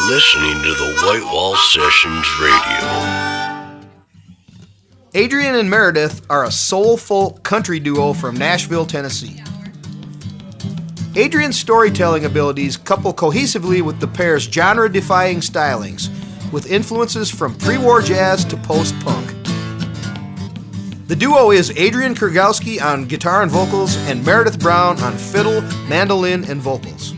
listening to the White Wall Sessions Radio. Adrian and Meredith are a soulful country duo from Nashville, Tennessee. Adrian's storytelling abilities couple cohesively with the pair's genre-defying stylings, with influences from pre-war jazz to post-punk. The duo is Adrian Kurgowski on guitar and vocals and Meredith Brown on fiddle, mandolin, and vocals.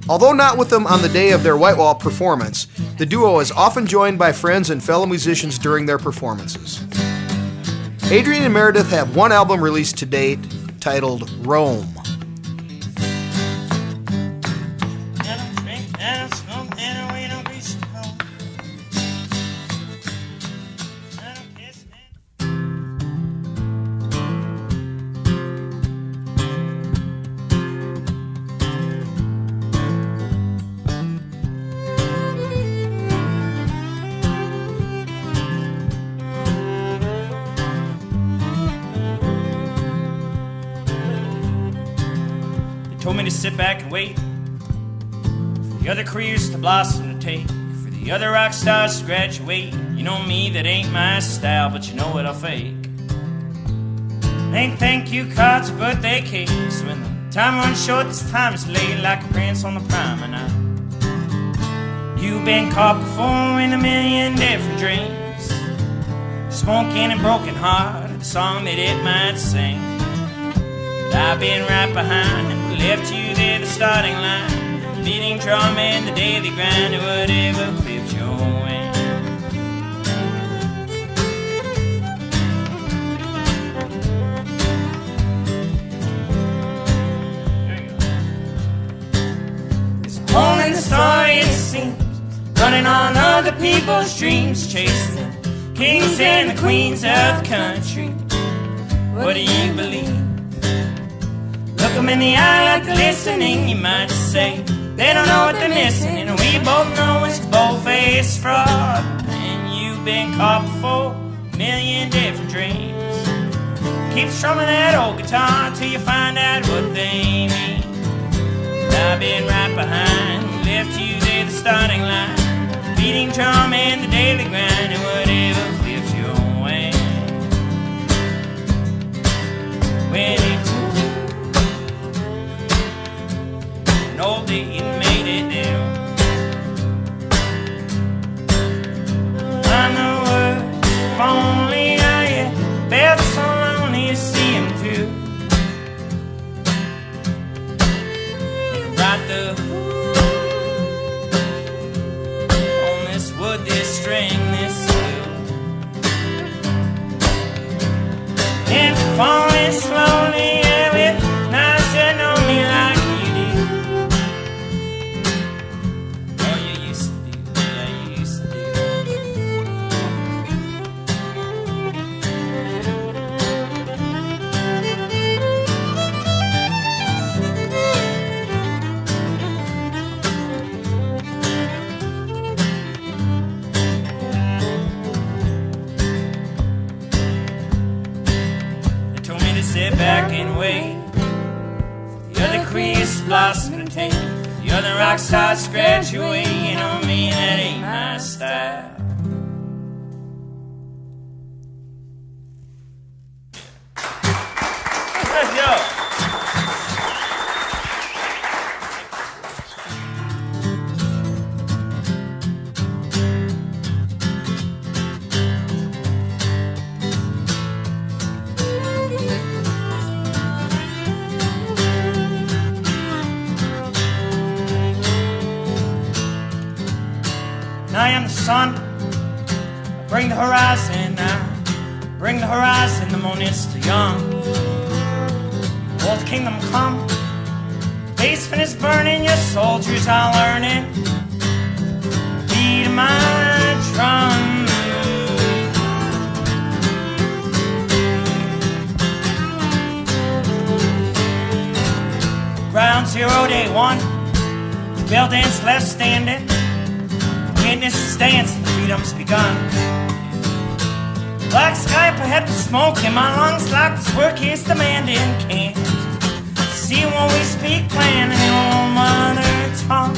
Although not with them on the day of their White Wall performance, the duo is often joined by friends and fellow musicians during their performances. Adrian and Meredith have one album released to date titled Rome. Told me to sit back and wait for the other careers to blossom and take, for the other rock stars to graduate. You know me, that ain't my style, but you know what, I'll fake. Ain't thank you cards or birthday cakes. When the time runs short, this time is late, like a prince on the promenade. You've been caught before in a million different dreams, smoking and broken heart, the song that it might sing. But I've been right behind and left you there, the starting line, beating drum and the daily grind, or whatever clips your wing. There's a hole in the story, it seems, running on other people's dreams, chasing the kings and the queens of the country. What do you believe? Look 'em in the eye like they're listening, you might say they don't know what they're missing, and we both know it's bold-faced fraud. And you've been caught before, a million different dreams. Keep strumming that old guitar till you find out what they mean. But I've been right behind, left you there, the starting line, beating drum and the daily grind, and whatever clips your way. When it's old day you made it down. I know words, if only I had felt so lonely to see him through. And write the on this wood, this string, this glue. And falling slowly, yeah, with nights that know me like sit back and wait. The other crease blossom and take, the other rock stars graduate. You know me, that ain't my style. Let's go. I am the sun, I bring the horizon, I bring the horizon, the morning's still young. Old kingdom come, basement is burning, your soldiers are learning, beat my drum. Ground zero, day one, the bell dance left standing. Witnesses dance, the freedom's begun. Black sky up ahead with smoke in my lungs, like this work is demanding. Can't see when we speak plain in the old mother tongue.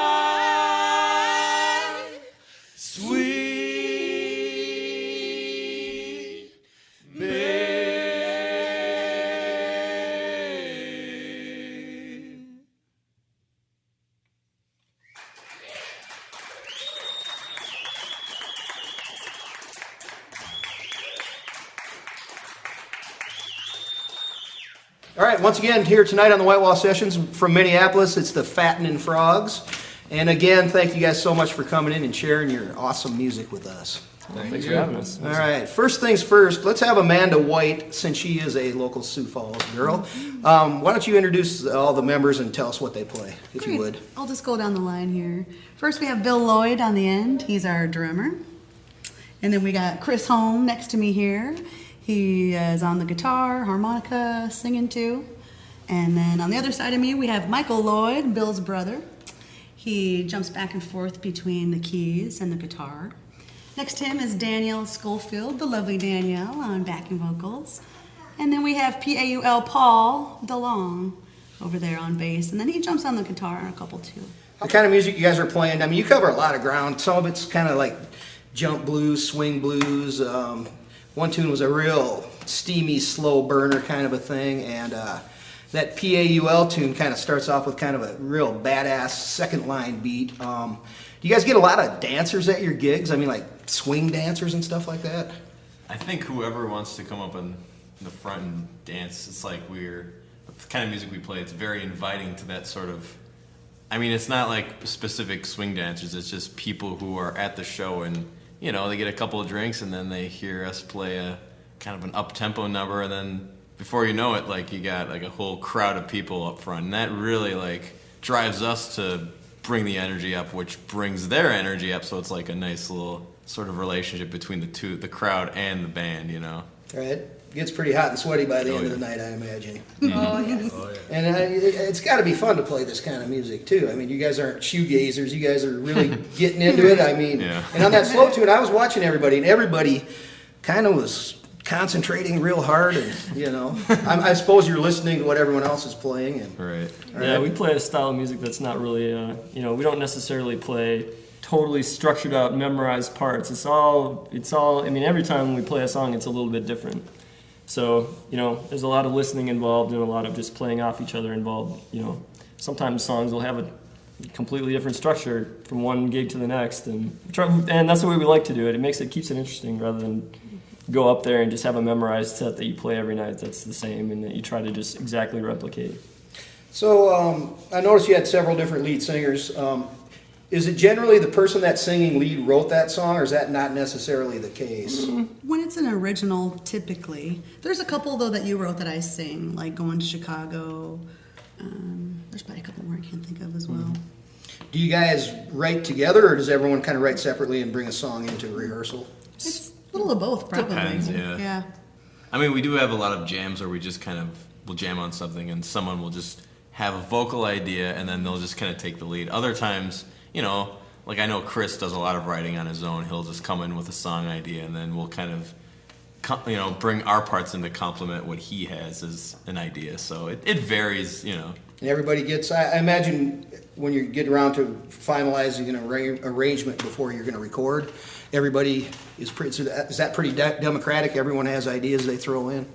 All right, once again, here tonight on the White Wall Sessions from Minneapolis, it's the Fattenin Frogs. And again, thank you guys so much for coming in and sharing your awesome music with us. Thanks for having us. All right, first things first, let's have Amanda White, since she is a local Sioux Falls girl. Why don't you introduce all the members and tell us what they play, if you would. I'll just go down the line here. First, we have Bill Lloyd on the end. He's our drummer. And then we got Chris Holm next to me here. He is on the guitar, harmonica, singing too. And then on the other side of me, we have Michael Lloyd, Bill's brother. He jumps back and forth between the keys and the guitar. Next to him is Danielle Schofield, the lovely Danielle, on backing vocals. And then we have Paul DeLong over there on bass. And then he jumps on the guitar on a couple too. What kind of music you guys are playing? I mean, you cover a lot of ground. Some of it's kind of like jump blues, swing blues. One tune was a real steamy, slow burner kind of a thing, and that PAUL tune kind of starts off with kind of a real badass second line beat. Do you guys get a lot of dancers at your gigs? I mean, like swing dancers and stuff like that? I think whoever wants to come up in the front and dance, it's like the kind of music we play, it's very inviting to that sort of, I mean, it's not like specific swing dancers, it's just people who are at the show and you know, they get a couple of drinks and then they hear us play a kind of an up-tempo number, and then before you know it, like you got like a whole crowd of people up front, and that really like drives us to bring the energy up, which brings their energy up, so it's like a nice little sort of relationship between the crowd and the band, you know. Right. It gets pretty hot and sweaty by the end of the night, I imagine. Oh, yes. And it's got to be fun to play this kind of music, too. I mean, you guys aren't shoegazers. You guys are really getting into it. I mean, And on that slow tune, I was watching everybody, and everybody kind of was concentrating real hard. And, you know, I suppose you're listening to what everyone else is playing. And, right. Yeah, we play a style of music that's not really, you know, we don't necessarily play totally structured out, memorized parts. It's all, I mean, every time we play a song, it's a little bit different. So, you know, there's a lot of listening involved and a lot of just playing off each other involved. You know, sometimes songs will have a completely different structure from one gig to the next, and that's the way we like to do it. It keeps it interesting rather than go up there and just have a memorized set that you play every night that's the same and that you try to just exactly replicate. So I noticed you had several different lead singers. Is it generally the person that's singing lead wrote that song, or is that not necessarily the case? When it's an original, typically. There's a couple, though, that you wrote that I sing, like Going to Chicago. There's probably a couple more I can't think of as well. Do you guys write together, or does everyone kind of write separately and bring a song into rehearsal? It's a little of both, probably. Depends, yeah. I mean, we do have a lot of jams where we just kind of will jam on something and someone will just have a vocal idea and then they'll just kind of take the lead. Other times, you know, like I know Chris does a lot of writing on his own. He'll just come in with a song idea and then we'll kind of, you know, bring our parts in to complement what he has as an idea. So it varies, you know. And everybody gets, I imagine when you get around to finalizing an arrangement before you're going to record, everybody is pretty, so is that pretty democratic? Everyone has ideas they throw in?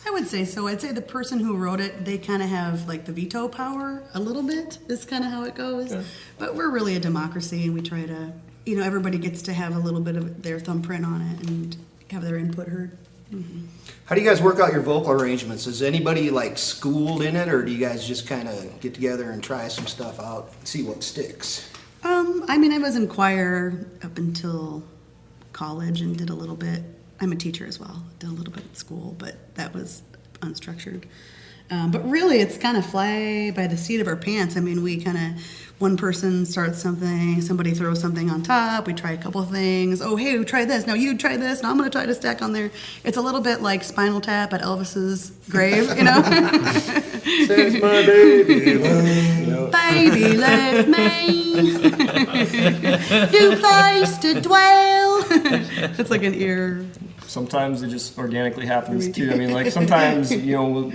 I would say so. I'd say the person who wrote it, they kind of have like the veto power a little bit, is kind of how it goes. Yeah. But we're really a democracy and we try to, you know, everybody gets to have a little bit of their thumbprint on it and have their input heard. Mm-hmm. How do you guys work out your vocal arrangements? Is anybody like schooled in it, or do you guys just kind of get together and try some stuff out, see what sticks? I mean, I was in choir up until college and did a little bit. I'm a teacher as well. Did a little bit at school, but that was unstructured. But really, it's kind of fly by the seat of our pants. I mean, we kind of, one person starts something, somebody throws something on top, we try a couple of things. Oh, hey, try this. Now you try this. Now I'm going to try to stack on there. It's a little bit like Spinal Tap at Elvis's grave, you know? Says my baby love. Baby left me. New place to dwell. It's like an ear. Sometimes it just organically happens too. I mean, like sometimes, you know,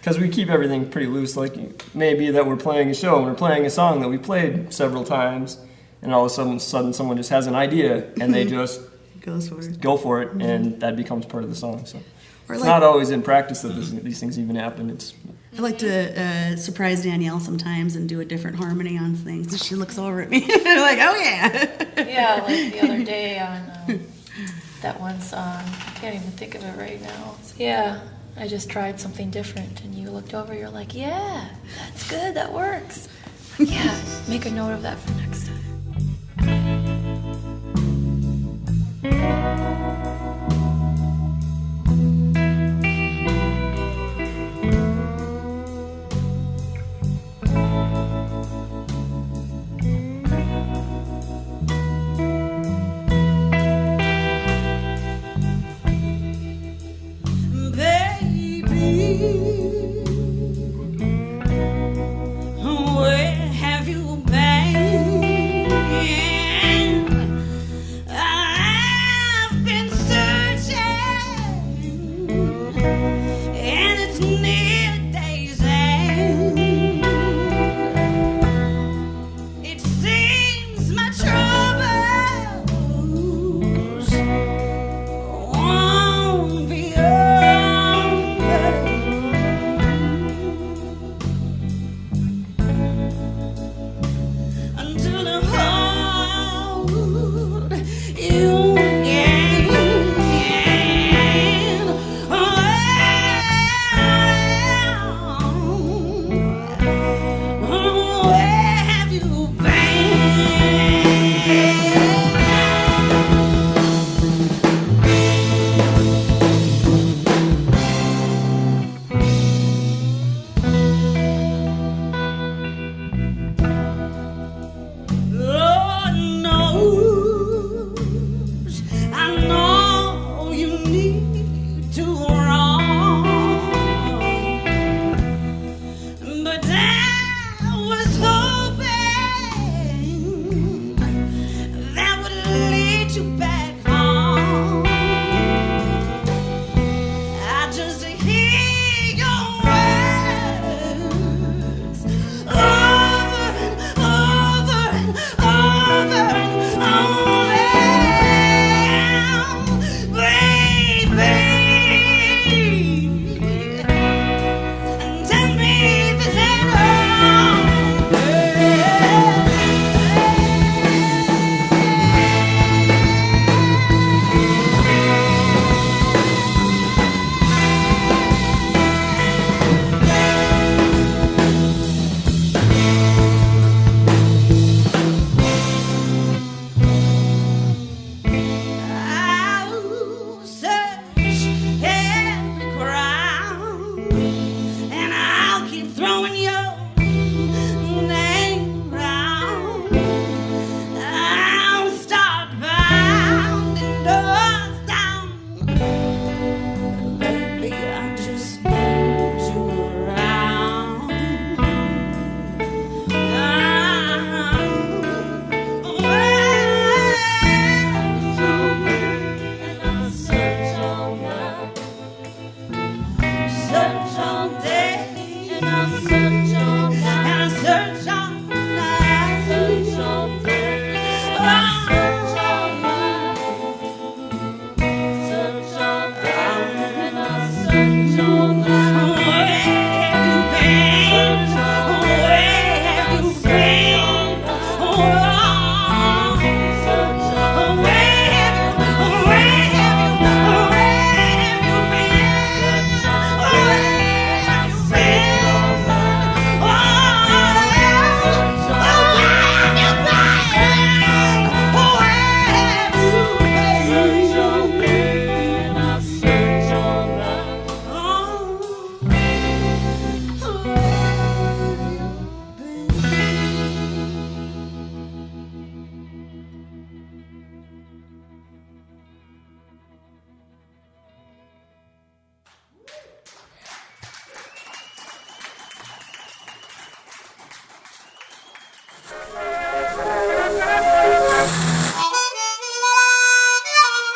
because we keep everything pretty loose, like maybe that we're playing a show and we're playing a song that we played several times, and all of a sudden someone just has an idea and they just go for it, and that becomes part of the song. So it's not always in practice that these things even happen. I like to surprise Danielle sometimes and do a different harmony on things. And she looks over at me like, oh yeah. Yeah, like the other day on that one song. I can't even think of it right now. Yeah, I just tried something different, and you looked over, you're like, yeah, that's good, that works. Yeah, make a note of that for next time.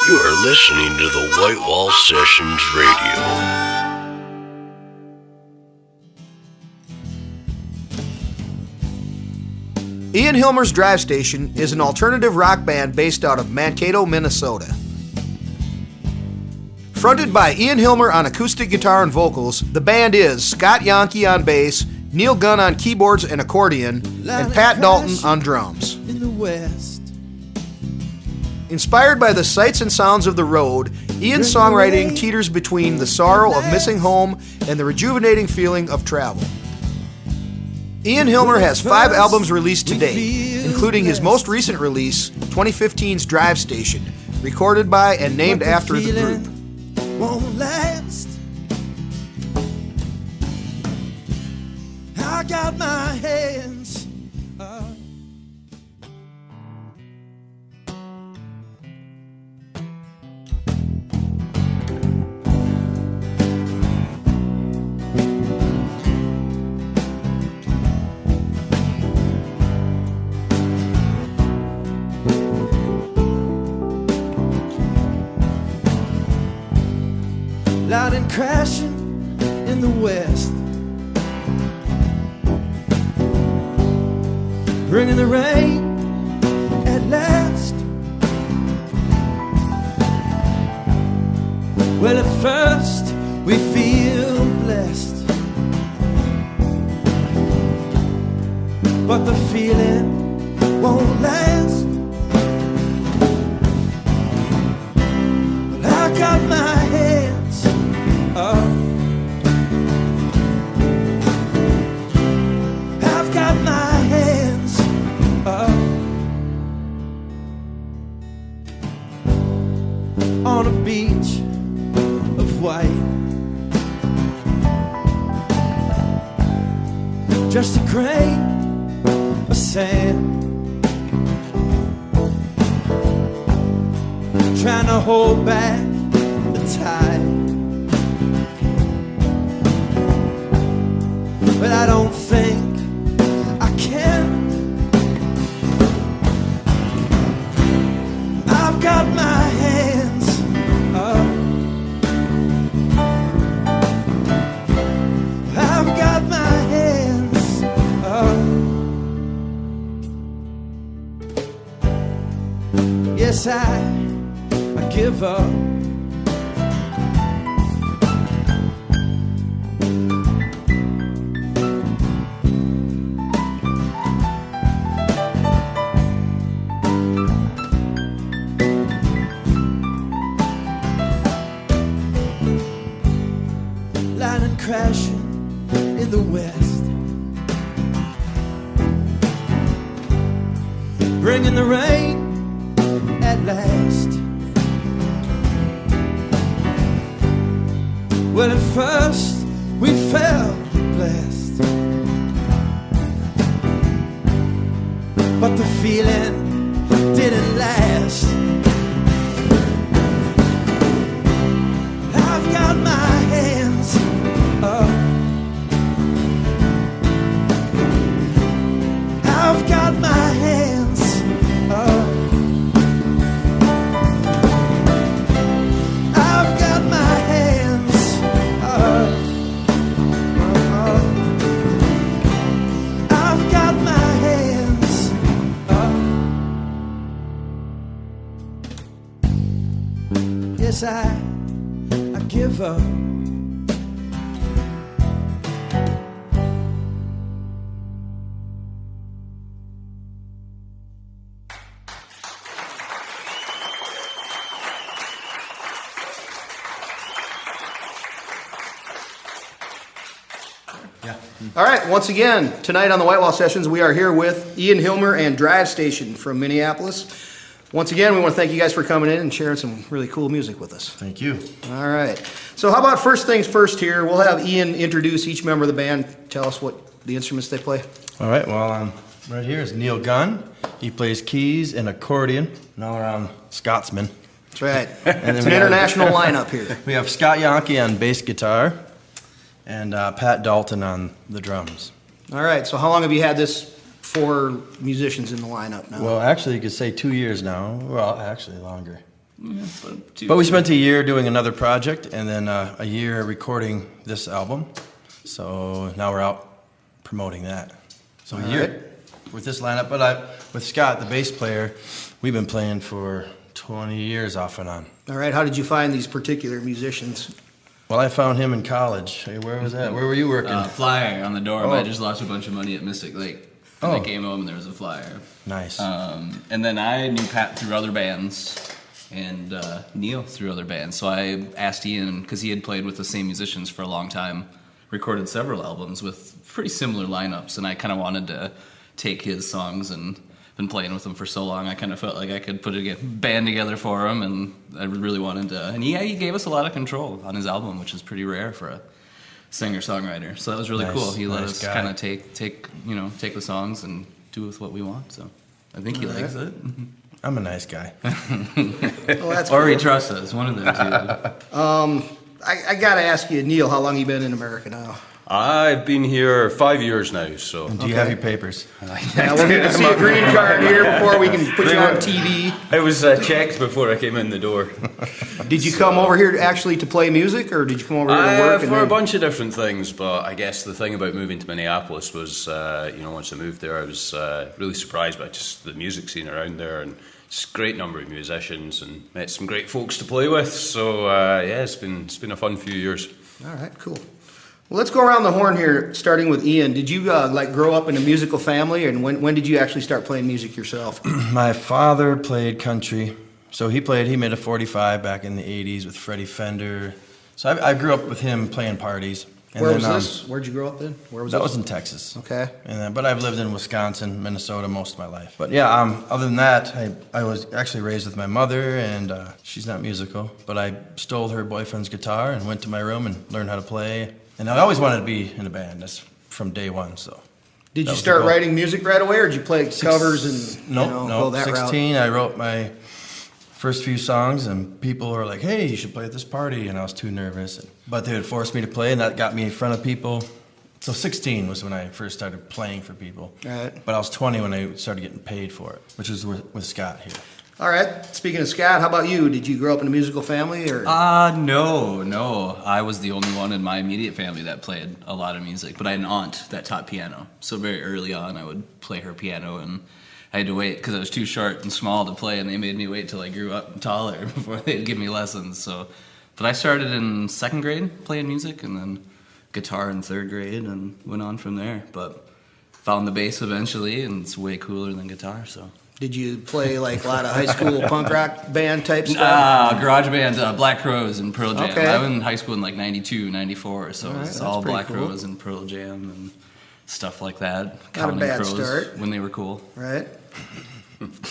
You are listening to the White Wall Sessions Radio. Ian Hilmer's Drivestation is an alternative rock band based out of Mankato, Minnesota. Fronted by Ian Hilmer on acoustic guitar and vocals, the band is Scott Yankee on bass, Neil Gunn on keyboards and accordion, and Pat Dalton on drums. In the West. Inspired by the sights and sounds of the road, Ian's songwriting teeters between the sorrow of missing home and the rejuvenating feeling of travel. Ian Hilmer has 5 albums released to date, including his most recent release, 2015's Drivestation, recorded by and named after the group. Won't last. I got my hands up. Loud and crashing in the west, bringing the rain at last. Well, at first we feel blessed, but the feeling won't last. Well, I got my hands up. I've got my hands up on a beach of white, just a grain of sand, trying to hold back the tide. But I don't think I can. I've got my hands up. I've got my hands up. Yes, I give up. Crashing in the west, bringing the rain at last. Well, at first we felt blessed, but the feeling didn't last. I've got my hands up. I've got my hands up. I've got my hands up. I've got my hands up. Yes, I give up. All right, once again, tonight on the White Wall Sessions, we are here with Ian Hilmer and Drivestation from Minneapolis. Once again, we want to thank you guys for coming in and sharing some really cool music with us. Thank you. All right. So how about first things first here? We'll have Ian introduce each member of the band, tell us what the instruments they play. All right, well, right here is Neil Gunn. He plays keys and accordion, an all-around Scotsman. That's right. It's an international lineup here. We have Scott Yankee on bass guitar and Pat Dalton on the drums. All right, so how long have you had this 4 musicians in the lineup now? Well, actually, you could say 2 years now. Well, actually, longer. Yeah, but we spent a year doing another project and then a year recording this album. So now we're out promoting that. So a year with this lineup. But with Scott, the bass player, we've been playing for 20 years off and on. All right, how did you find these particular musicians? Well, I found him in college. Hey, where was that? Where were you working? Flyer on the dorm. Oh. I just lost a bunch of money at Mystic Lake. And I came home and there was a flyer. Nice. And then I knew Pat through other bands. and Neil through other bands. So I asked Ian, because he had played with the same musicians for a long time, recorded several albums with pretty similar lineups, and I kind of wanted to take his songs and been playing with him for so long. I kind of felt like I could put a band together for him, and I really wanted to. And he gave us a lot of control on his album, which is pretty rare for a singer-songwriter. So that was really cool. He let us kind of take the songs and do with what we want. So I think he likes it. I'm a nice guy. Well, that's Or cool. he trusts us, one of them two. I got to ask you, Neil, how long you been in America now? I've been here 5 years now, so. And do you have your papers? Yeah, we'll need to see a green card here before we can put you on TV. I was checked before I came in the door. Did you come over here actually to play music, or did you come over here to work? For a bunch of different things, but I guess the thing about moving to Minneapolis was, once I moved there, I was really surprised by just the music scene around there, and just a great number of musicians, and met some great folks to play with. So it's been a fun few years. All right, cool. Well, let's go around the horn here, starting with Ian. Did you grow up in a musical family, and when did you actually start playing music yourself? My father played country, so he made a 45 back in the 80s with Freddie Fender. So I grew up with him playing parties. And Where was this? Where'd you grow up then? Where was that? this? Was in Texas. Okay. But I've lived in Wisconsin, Minnesota most of my life. But yeah, other than that, I was actually raised with my mother, and she's not musical, but I stole her boyfriend's guitar and went to my room and learned how to play. And I always wanted to be in a band. That's from day one. So. Did you start writing music right away, or did you play covers and go that 16, route? I wrote my first few songs, and people were like, "Hey, you should play at this party," and I was too nervous. But they would force me to play, and that got me in front of people. So 16 was when I first started playing for people. Right. But I was 20 when I started getting paid for it, which was with Scott here. All right. Speaking of Scott, how about you? Did you grow up in a musical family, or? No. I was the only one in my immediate family that played a lot of music, but I had an aunt that taught piano. So very early on, I would play her piano, and I had to wait because I was too short and small to play, and they made me wait till I grew up taller before they'd give me lessons. So, but I started in second grade playing music, and then guitar in third grade, and went on from there. But found the bass eventually, and it's way cooler than guitar. So. Did you play like a lot of high school punk rock band type stuff? Garage band, Black Crowes and Pearl Jam. Okay. I was in high school in like 92, 94, so it's all pretty Black cool. Crowes and Pearl Jam and stuff like that. Not a Counting bad Crows start. when they were cool. Right.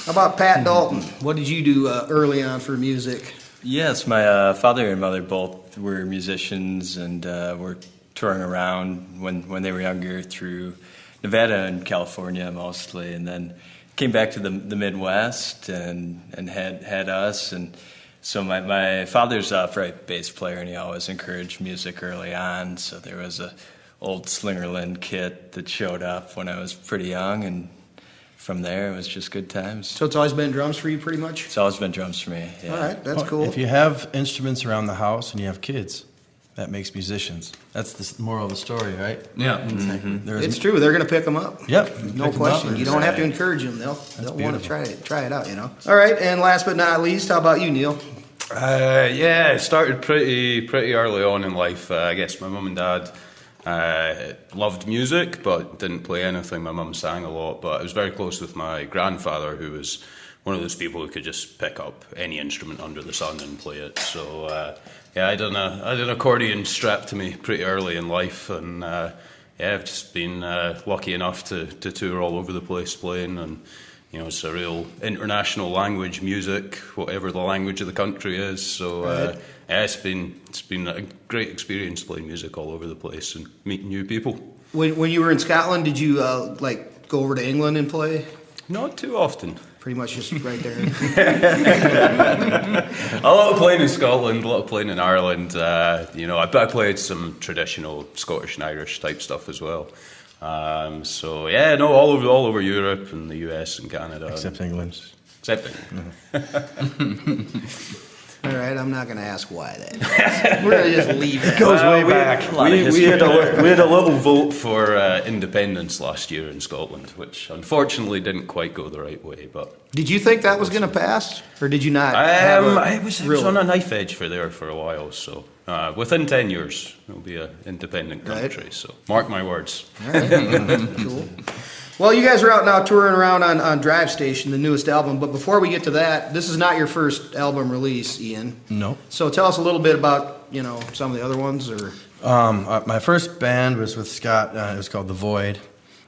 How about Pat Dalton? What did you do early on for music? Yes, my father and mother both were musicians and were touring around when they were younger through Nevada and California mostly, and then came back to the Midwest and had us. And so my father's a upright bass player, and he always encouraged music early on. So there was a old Slingerland kit that showed up when I was pretty young, and from there it was just good times. So it's always been drums for you, pretty much? It's always been drums for me. Yeah. All right, that's cool. If you have instruments around the house and you have kids, that makes musicians. That's the moral of the story, right? Yeah, Mm-hmm. It's true. They're going to pick them up. Yep. No question. You don't have to encourage them. They'll want to try it out, you know. All right, and last but not least, how about you, Neil? I started pretty early on in life. I guess my mum and dad loved music, but didn't play anything. My mum sang a lot, but I was very close with my grandfather, who was one of those people who could just pick up any instrument under the sun and play it. So I did an accordion strapped to me pretty early in life, and I've just been lucky enough to tour all over the place playing, and it's a real international language, music, whatever the language of the country is. So it's been a great experience playing music all over the place and meeting new people. When you were in Scotland, did you go over to England and play? Not too often. Pretty much just right there. A lot of playing in Scotland, a lot of playing in Ireland. I played some traditional Scottish and Irish type stuff as well. All over Europe and the US and Canada. Except England. Except England. All right, I'm not going to ask why that is. We're going to just leave that. It goes way back. We had a little vote for independence last year in Scotland, which unfortunately didn't quite go the right way. But did you think that was going to pass, or did you not? I was on a knife edge for a while. So within 10 years, it'll be an independent country. Right. So mark my words. All right. Cool. Well, you guys are out now touring around on Drivestation, the newest album. But before we get to that, this is not your first album release, Ian. No. So tell us a little bit about, some of the other ones. Or My first band was with Scott. It was called The Void.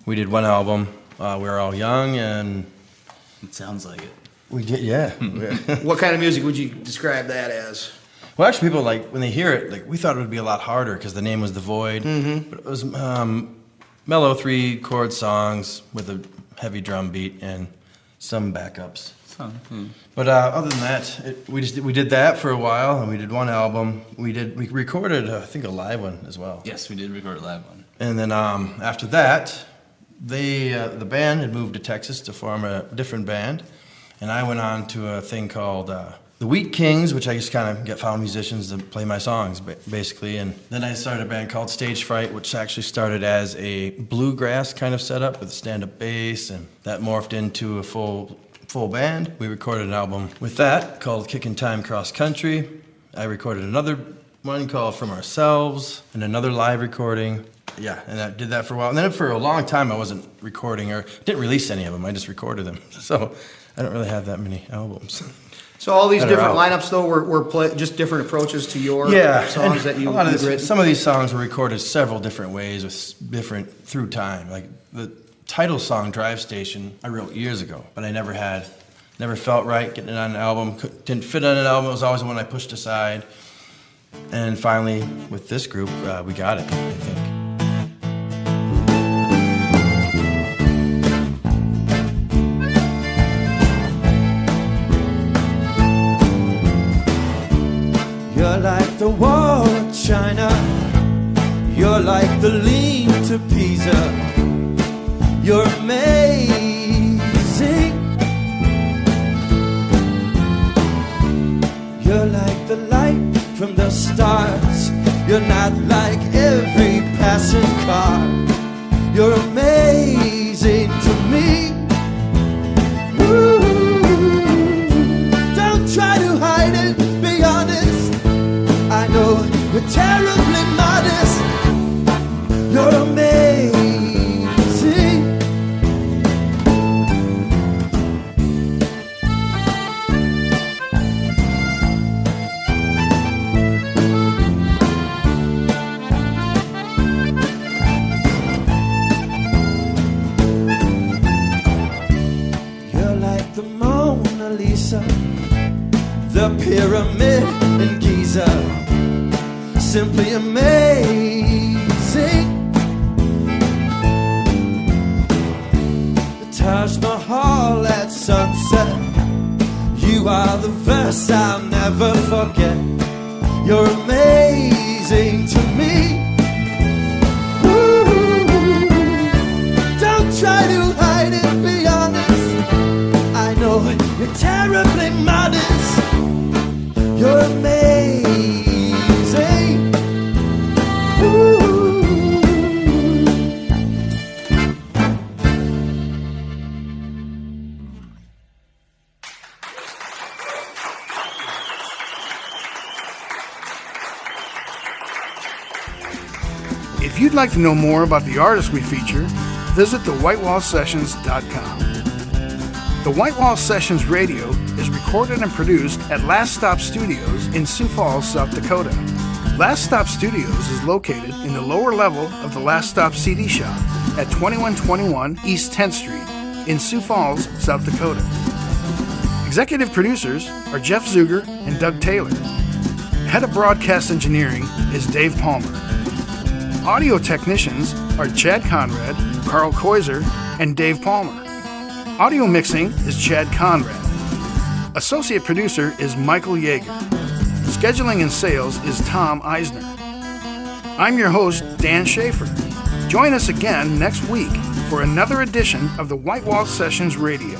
We did one album. We were all young, and It sounds like it. we did, yeah. what kind of music would you describe that as? Well, actually, people, when they hear it, we thought it would be a lot harder because the name was The Void. Mm-hmm. But it was mellow 3-chord songs with a heavy drum beat and some backups. But other than that, we did that for a while, and we did one album. We recorded, I think, a live one as well. Yes, we did record a live one. And then after that, the band had moved to Texas to form a different band, and I went on to a thing called the Wheat Kings, which I just kind of found musicians to play my songs, basically. And then I started a band called Stage Fright, which actually started as a bluegrass kind of setup with stand-up bass, and that morphed into a full band. We recorded an album with that called Kickin' Time Cross Country. I recorded another one called From Ourselves, and another live recording. Yeah, and I did that for a while. And then for a long time, I wasn't recording or didn't release any of them. I just recorded them. So I don't really have that many albums. So all these different lineups, though, were just different approaches to your songs that you've written? Some of these songs were recorded several different ways, with different through time. Like the title song, Drivestation, I wrote years ago, but I never felt right getting it on an album. Didn't fit on an album. It was always the one I pushed aside. And finally, with this group, we got it, I think. You're like the wall of China. You're like the lean to Pisa. You're amazing. You're like the light from the stars. You're not like every passing car. You're amazing to me. Ooh. Don't try to hide it, be honest. I know you're terribly modest. You're amazing. You're like the Mona Lisa, the pyramid in Giza. Simply amazing. The Taj Mahal at sunset. You are the verse I'll never forget. You're amazing to me. Ooh. Don't try to hide it, be honest. I know you're terribly modest. You're amazing. If you'd like to know more about the artists we feature, visit thewhitewallsessions.com. The White Wall Sessions Radio is recorded and produced at Last Stop Studios in Sioux Falls, South Dakota. Last Stop Studios is located in the lower level of the Last Stop CD Shop at 2121 East 10th Street in Sioux Falls, South Dakota. Executive producers are Jeff Zuger and Doug Taylor. Head of broadcast engineering is Dave Palmer. Audio technicians are Chad Conrad, Carl Koiser, and Dave Palmer. Audio mixing is Chad Conrad. Associate producer is Michael Yeager. Scheduling and sales is Tom Eisner. I'm your host, Dan Schaefer. Join us again next week for another edition of the White Wall Sessions Radio.